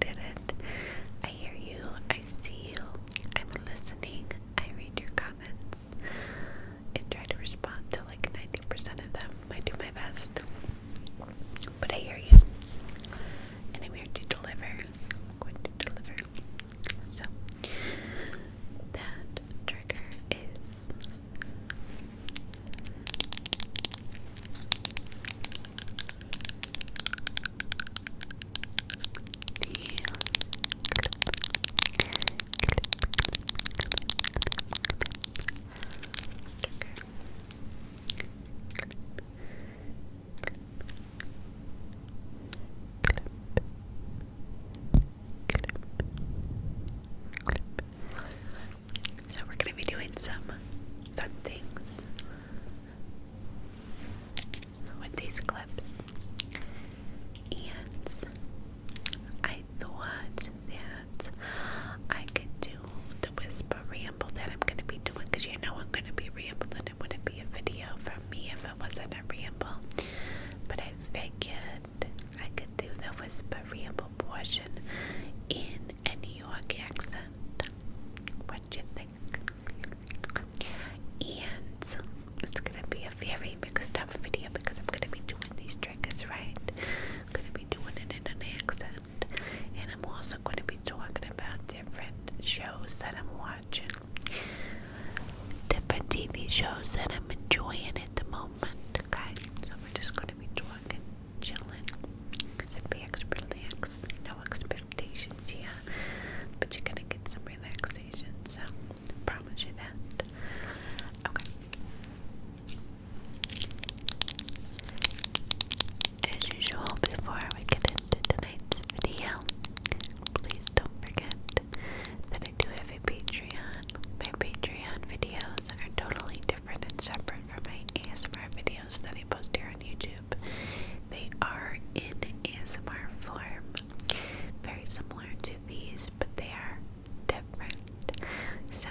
did it. I hear you. I see you. I'm listening. I read your comments. I try to respond to like 90% of them. I do my best. But I hear you. And I'm here to deliver. I'm going to deliver. So, that trigger is so we're going to be doing some fun things with these clips. And I thought that I could do the whisper ramble that I'm going to be doing, because you know I'm going to be rambling. It wouldn't be a video from me if it wasn't a ramble. But I figured I could do the whisper ramble portion in a New York accent. What do you think? And it's going to be a very mixed up video because I'm going to be doing these triggers, right? I'm going to be doing it in an accent. And I'm also going to be talking about different shows that I'm watching. Different TV shows that I'm enjoying at the moment, okay? So we're just going to be talking, chilling, sit back, relax, no expectations here, but you're going to get some relaxation, so I promise you that. Okay. As usual, before we get into tonight's video, please don't forget that I do have a Patreon. My Patreon videos are totally different and separate from my ASMR videos that I post here on YouTube. They are in ASMR form, very similar to these, but they are different. So,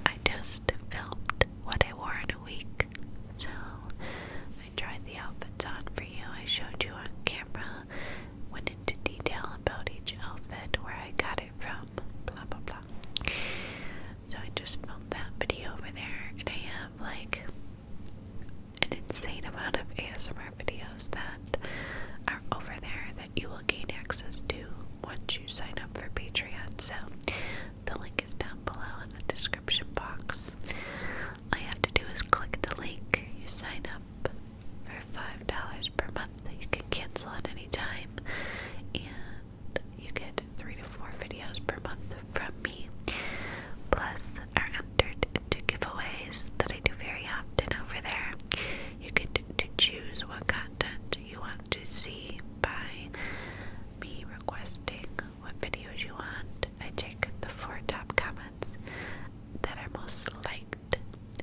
I just filmed what I wore in a week. So, I tried the outfits on for you. I showed you on camera, went into detail about each outfit, where I got it from, blah blah blah. So I just filmed that video over there, and I have like an insane amount of ASMR videos that are over there that you will gain access to once you sign up for Patreon. So the link is down below in the description box. All you have to do is click the link. You sign up for $5 per month. You can cancel at any time, and you get 3 to 4 videos per month from me. Plus, are entered into giveaways that I do very often over there. You get to choose what content you want to see by me requesting what videos you want. I take the 4 top comments that are most liked.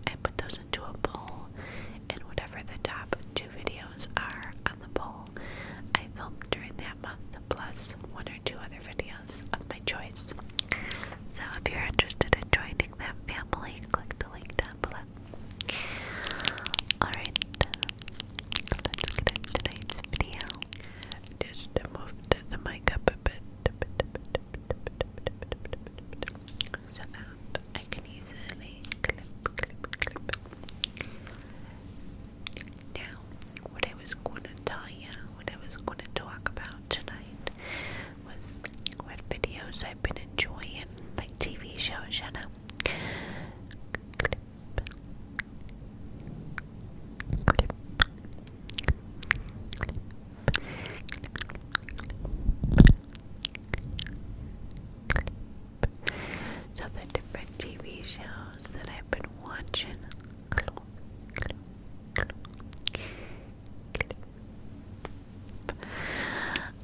I put those into a poll, and whatever the top 2 videos are on the poll, I film during that month, plus 1 or 2 other videos of my choice. So if you're interested in joining that family, click the link down below. Alright, let's get into tonight's video. Just move the mic up a bit so that I can easily clip. Now, what I was going to tell you, what I was going to talk about tonight was what videos I've been enjoying, like TV shows, you know. So the different TV shows that I've been watching.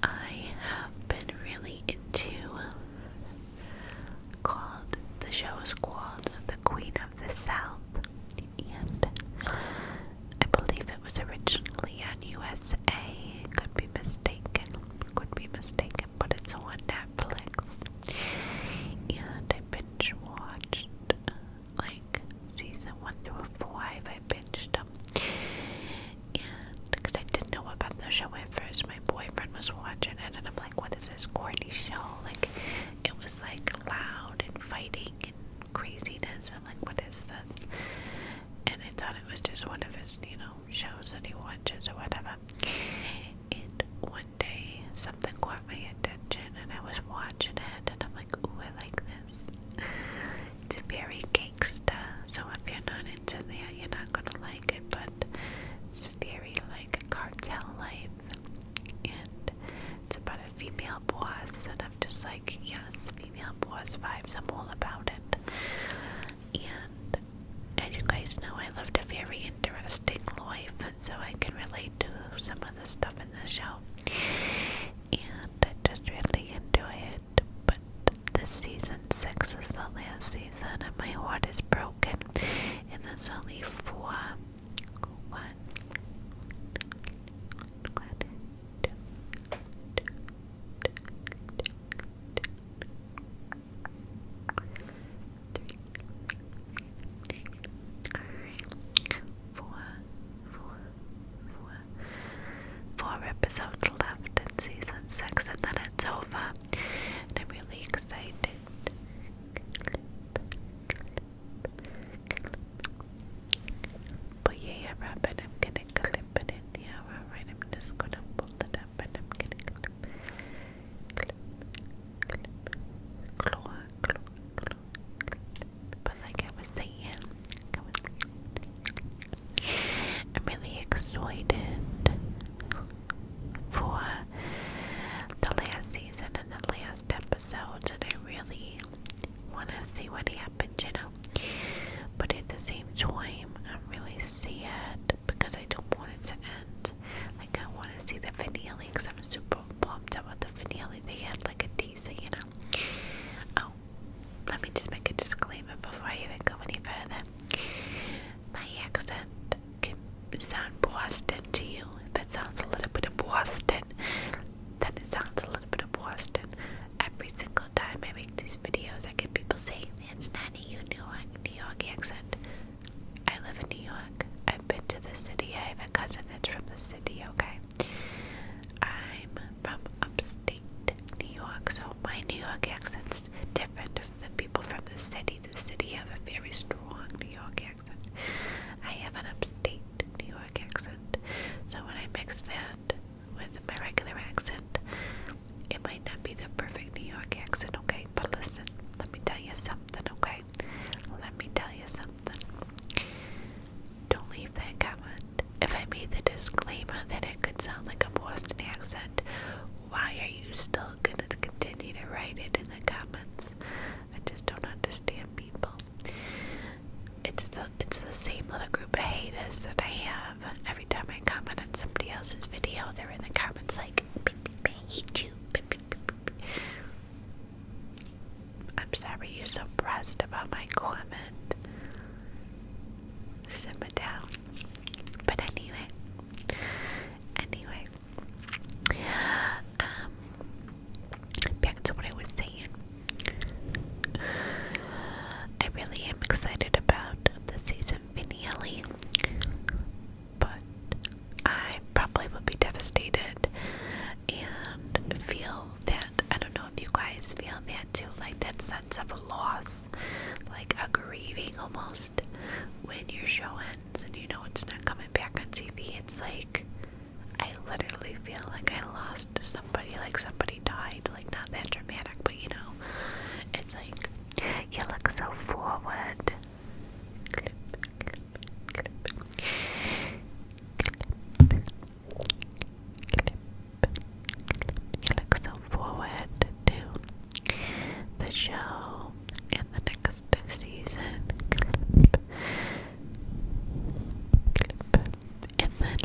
I have been really into this? And I thought it was just one of his, shows that he watches or whatever. And one day, something caught my attention, and I was watching it, and I'm like, ooh, I like this. It's very gangsta, so if you're not into that, you're not gonna like it, but it's very like a cartel life, and it's about a female boss, and I'm just like, yes, female boss vibes, I'm all about it. And as you guys know, I lived a very interesting life, and so I can relate to some of the stuff in the show, and I just really enjoy it. But this season 6 is the last season, and my heart is broken, and there's only 4. One, two, four episodes left in season 6, and then it's over, and I'm really excited. But yeah, Robin, I'm gonna clip it in the hour, right? I'm just gonna pull it up, and I'm gonna clip, claw. But like I was saying, I'm really excited for the last season and the last episodes, and I really want to see what happens. But at the same time, I'm really sad because I don't want it to end. Like, I want to see the finale because I'm super pumped about the finale. They had like a teaser. Oh, let me just make a disclaimer before I even go any further. My accent can sound Boston to you. If it sounds a little bit of Boston, then it sounds a little bit of Boston. Every single time I make these videos, I get people saying, it's not a New York accent. I live in New York. I've been to the city. I have a cousin that's from the city, okay? I'm from upstate New York, so my New York accent's different than people from the city. The city have a very strong New York accent. I have an upstate New York accent, so when I mix that with my regular accent, it might not be the perfect New York accent, okay? But listen, let me tell you something, okay? Let me tell you something. Don't leave that comment. If I made the disclaimer that it could sound like a Boston accent, why are you still gonna continue to write it in the comments? I just don't understand people. It's the same little group of haters that I have. Every time I comment on somebody else's video, they're in the comments like, beep, beep, beep, I hate you. Beep, beep, beep, beep, beep. I'm sorry you're so pressed about my comment. Simmer down. But anyway, back to what I was saying. I really am excited about the season finale, but I probably would be devastated and feel that, I don't know if you guys feel that too, like that sense of loss, like a grieving almost, when your show ends and you know it's not coming back on TV. It's like, I literally feel like I lost somebody, like somebody died, like not that dramatic, but it's like, you look so forward. Clip, clip, clip. You look so forward to the show and the next season. And then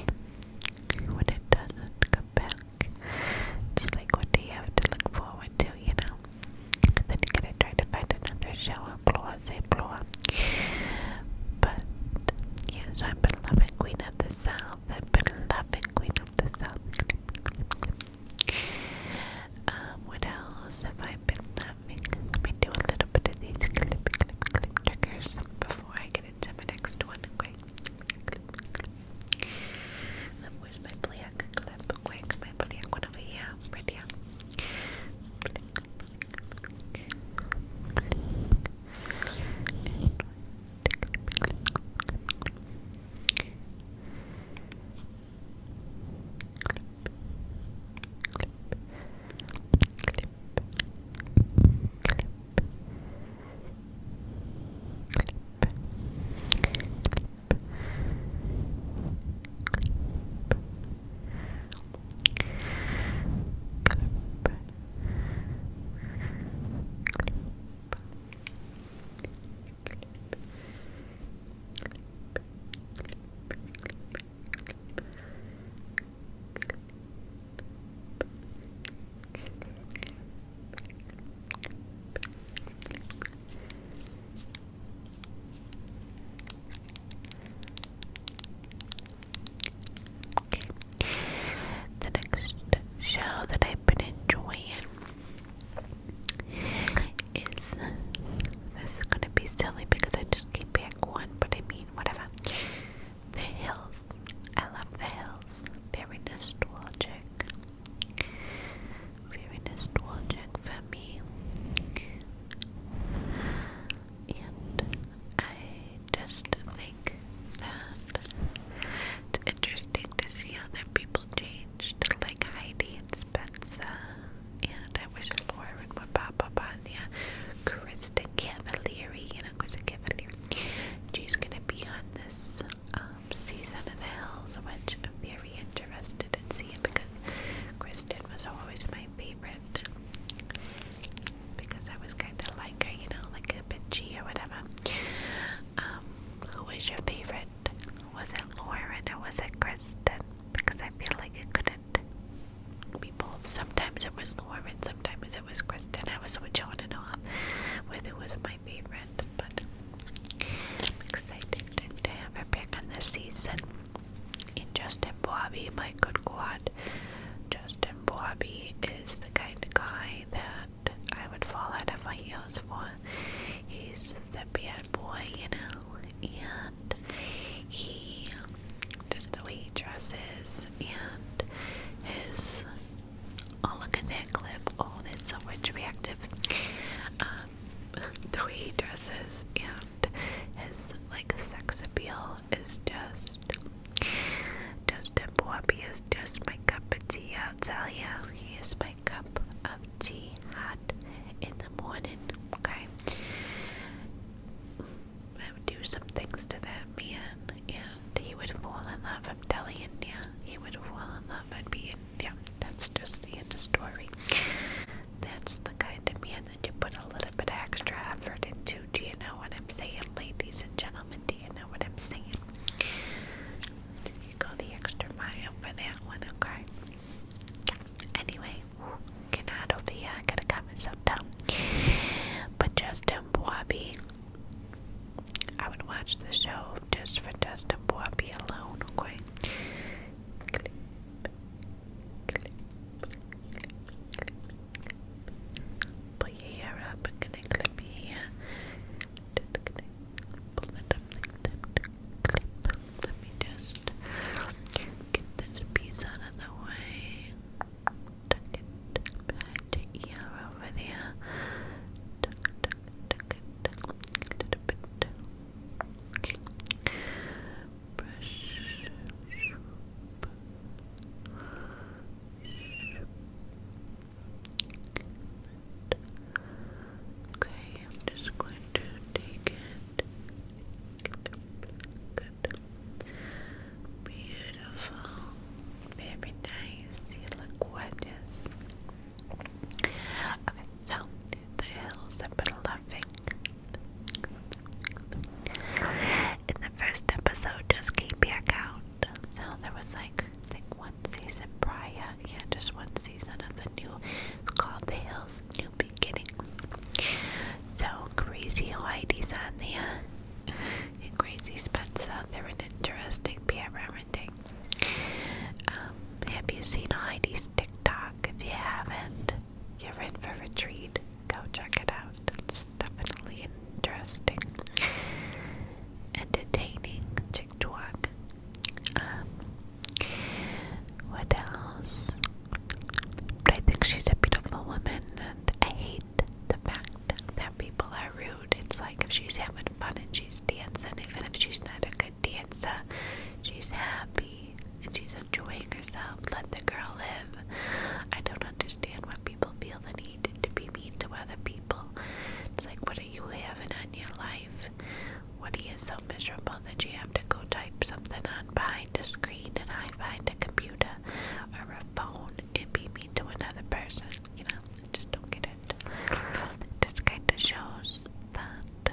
when it doesn't come back, it's like, what do you have to look forward to? wouldn't, okay? I would do some things to that man, and he would fall in love. I'm telling you, yeah, he would fall in love. Yeah, that's just the end of story. That's the kind of man that you put a little bit of extra effort into. Do you know what I'm saying, ladies and gentlemen? Do you know what I'm saying? You go the extra mile for that one, okay? Anyway, get out over here. I gotta calm myself down. But Justin Bobby, I would watch the show just for Justin Bobby alone, okay? Pull your hair up. I'm gonna clip your hair. Pull it up like that. Clip. Let me just get this piece out of the way. Tuck it behind your ear over there. Tuck it a little bit. Okay. Brush. Okay, I'm just going to take it. Good. Beautiful. Very nice. You look gorgeous. Okay, so the hills have been loving. In the first episode, just came back out. So there was like, I think one season prior. Yeah, just one season of the new, it's called The Hills New Beginnings. So Crazy Heidi's on there. And Crazy Spencer, they're an interesting parenting. Have you seen Heidi's TikTok? If you haven't, you're in for a treat. Go check it out. It's definitely interesting, entertaining TikTok. What else? But I think she's a beautiful woman, and I hate the fact that people are rude. It's like if she's having fun and she's dancing, even if she's not a good dancer, she's happy and she's enjoying herself. Let the girl live. I don't understand why people feel the need to be mean to other people. It's like, what are you having on your life? What are you so miserable that you have to go type something on behind a screen and hide behind a computer or a phone and be mean to another person? You know, I just don't get it. It just kind of shows that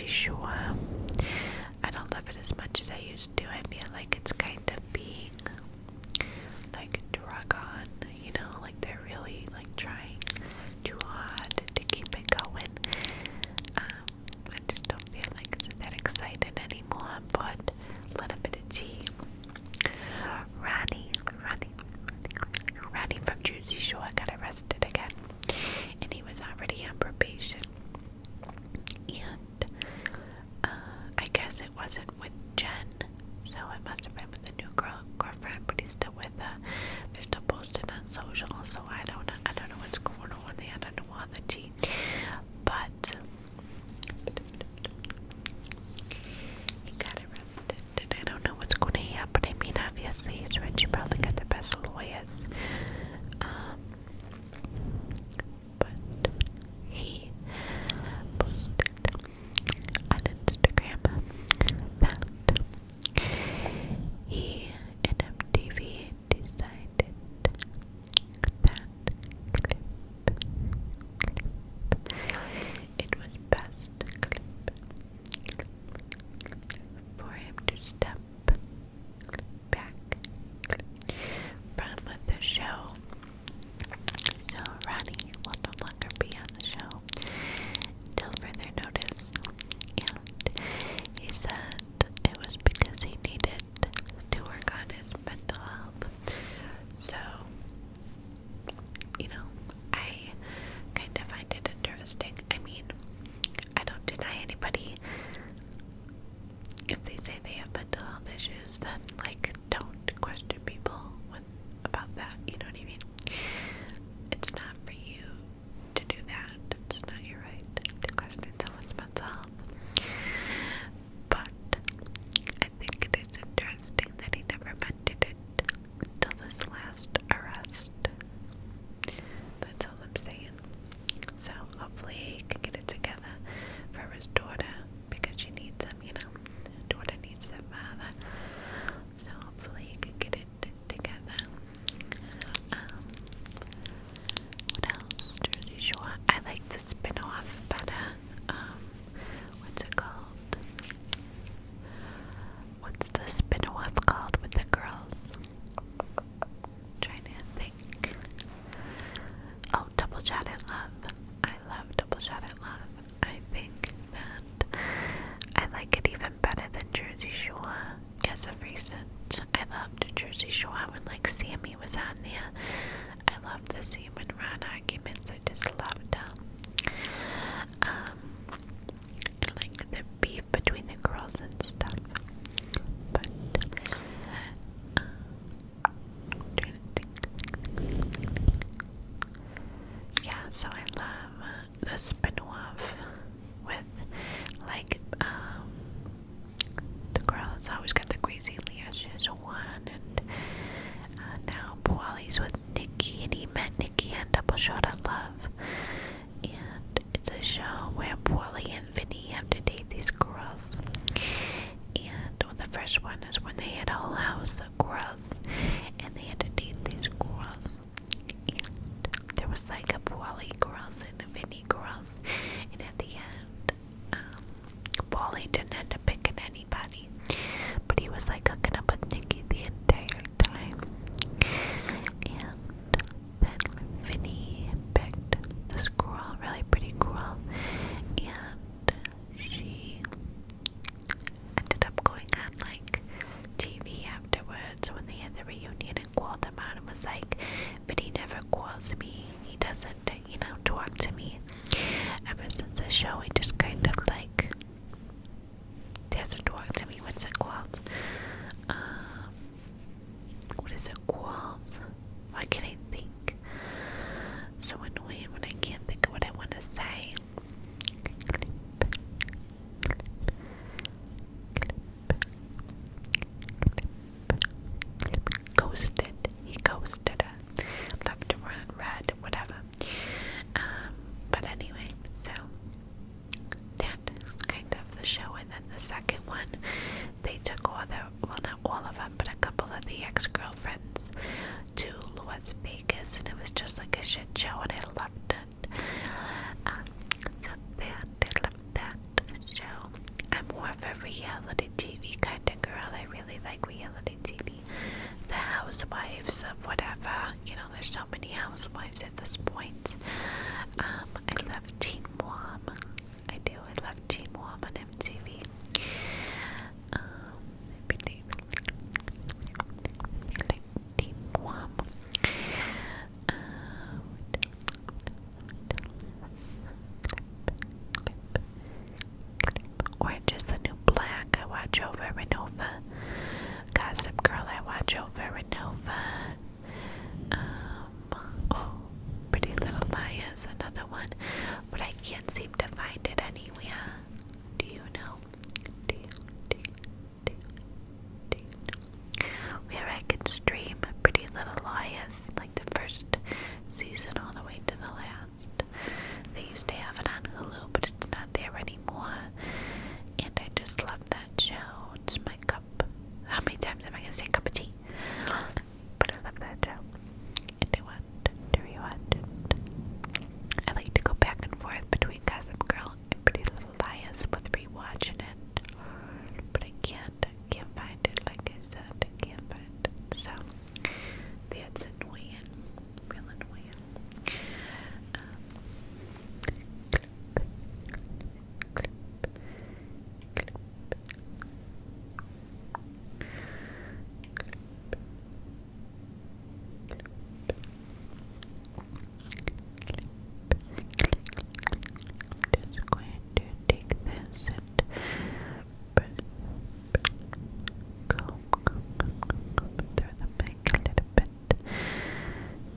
Jersey Shore. I don't love it as much as I used to. I feel like it's kind of being like drug on, you know, like they're really like trying too hard to keep it going. I just don't feel like it's that exciting anymore, but a little bit of tea. Ronnie from Jersey Shore got arrested again, and he was already on probation. And I guess it wasn't with Jen, so it must have been with a new girlfriend, but he's still with her. They're still posting on social, so I don't know what's going on there. I don't know all the tea, but he got arrested, and I don't know what's going to happen. I mean, obviously he's rich. He probably got the best lawyers. But he posted on Instagram that he and MTV decided that it was best for him to step back from the show. So Ronnie will no longer be on the show till further notice, and he said it was because he needed to work on his mental health. So, you know, I kind of find it interesting. I mean, I don't deny anybody if they say they have mental health issues, then like don't question people about that, you know what I mean? It's not for you to do that. It's not your right to question someone's mental health. But I think it is interesting that he never mentioned it until this last arrest. That's all I'm saying. So hopefully he can get it together for his daughter, because she needs him, you know. Daughter needs their father. So hopefully he can get it together. What else? Jersey Shore. I like the spin-off better. What's it called? What's the spin-off called with the girls? Trying to think. Oh, Double Shot at Love. I love Double Shot at Love. I think that I like it even better than Jersey Shore as of recent. I loved Jersey Shore when like Sammy was on there. I loved the Sam and Ron arguments. I just loved them. Like the beef between the girls and stuff. But I'm trying to think. Yeah, so I love the spin-off with like the girls always got the crazy lashes one, and now Paulie's with Nikki, and he met Nikki on Double Shot of Love, and it's a show where Paulie and Vinny have to date these girls. And well, the first one is when they had a whole house of girls and they had to date these girls, and there was like a Paulie girls and a Vinny girls, and at the end Paulie didn't end up picking anybody, but he was like hooking up with Nikki the entire time. And then Vinny picked this girl, really pretty girl, and she ended up going on like TV afterwards when they had the reunion, and called him out and was like, Vinny never calls me, he doesn't, you know, talk to me. Ever since the show, he just kind of like doesn't talk to me. What's it called? What is it called? Why can't I think? So annoying when I can't think of what I want to say. Ghosted. He ghosted her. Left her on red, whatever. But anyway, so that's kind of the show. And then the second one, they took all the, well, not all of them, but a couple of the ex-girlfriends to Las Vegas, and it was just like a shit show, and I loved it. So I love that show. reality TV kind of girl. I really like reality TV. The housewives of whatever. You know, there's so many housewives at this point. I love Teen Mom. I do. I love Teen Mom on MTV. Teen Mom. Orange is the New Black. I watch over and over. Gossip Girl. I watch over and over. Pretty Little Liars, another one, but I can't seem to find it anywhere. Do you know? Do you know? Where I can stream Pretty Little Liars, like the first season all the way to the last. They used to have it on Hulu, but it's not there anymore. And I just love that show. It's my cup. How many times am I gonna say cup of tea? But I love that show. And I want to rewatch it. I like to go back and forth between Gossip Girl and Pretty Little Liars with rewatching it. But I can't find it, like I said. I can't find it. So that's annoying. Real annoying. Just going to take this and comb through the mic a little bit.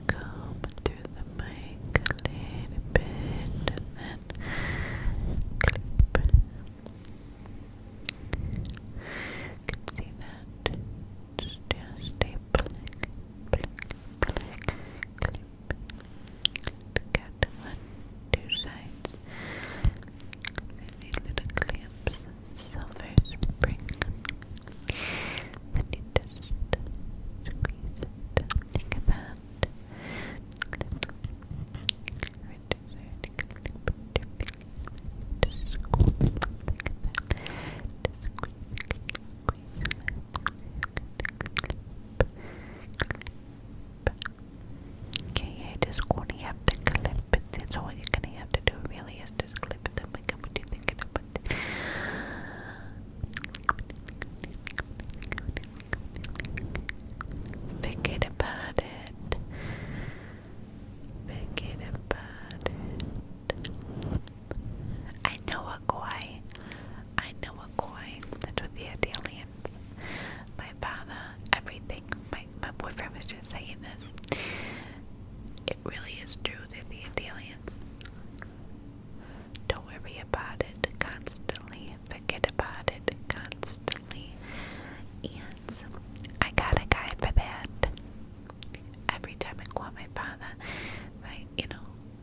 Comb through the mic a little bit and then clip. You can see that. Just stay black, clip. Got one, two sides. These little clamps, silver spring. Then you just squeeze it like that. Right there, just squeeze like that. Just squeeze Okay, I just gonna have to clip it. That's all you're gonna have to do really is just clip it. Oh my god, what are you thinking about it? Forget about it. Forget about it. I know a koi. I know a koi. That's what the aliens. My father, everything. My boyfriend was just saying this. It really is true that the Italians don't worry about it constantly, forget about it constantly, and I got a guy for that. Every time I call my father,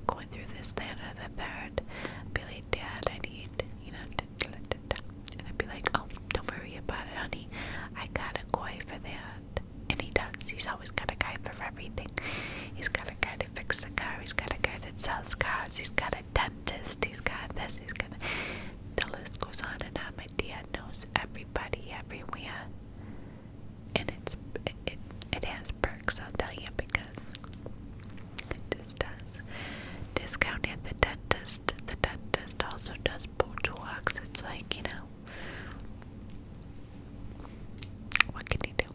going through this, that, or the third, I'd be like, Dad, I need, and I'd be like, oh, don't worry about it, honey, I got a guy for that. And he does. He's always got a guy for everything. He's got a guy to fix the car. He's got a guy that sells cars. He's got a dentist. He's got this. He's got that. The list goes on and on. My dad knows everybody everywhere. And it has perks, I'll tell you, because it just does. Discount at the dentist. The dentist also does Botox. It's like, what can you do?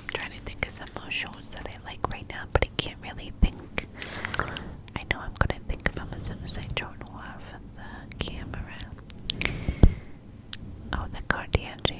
I'm trying to think of some more shows that I like right now, but I can't really think. I know I'm gonna think of them as soon as I turn off the camera. Oh, the Kardashians.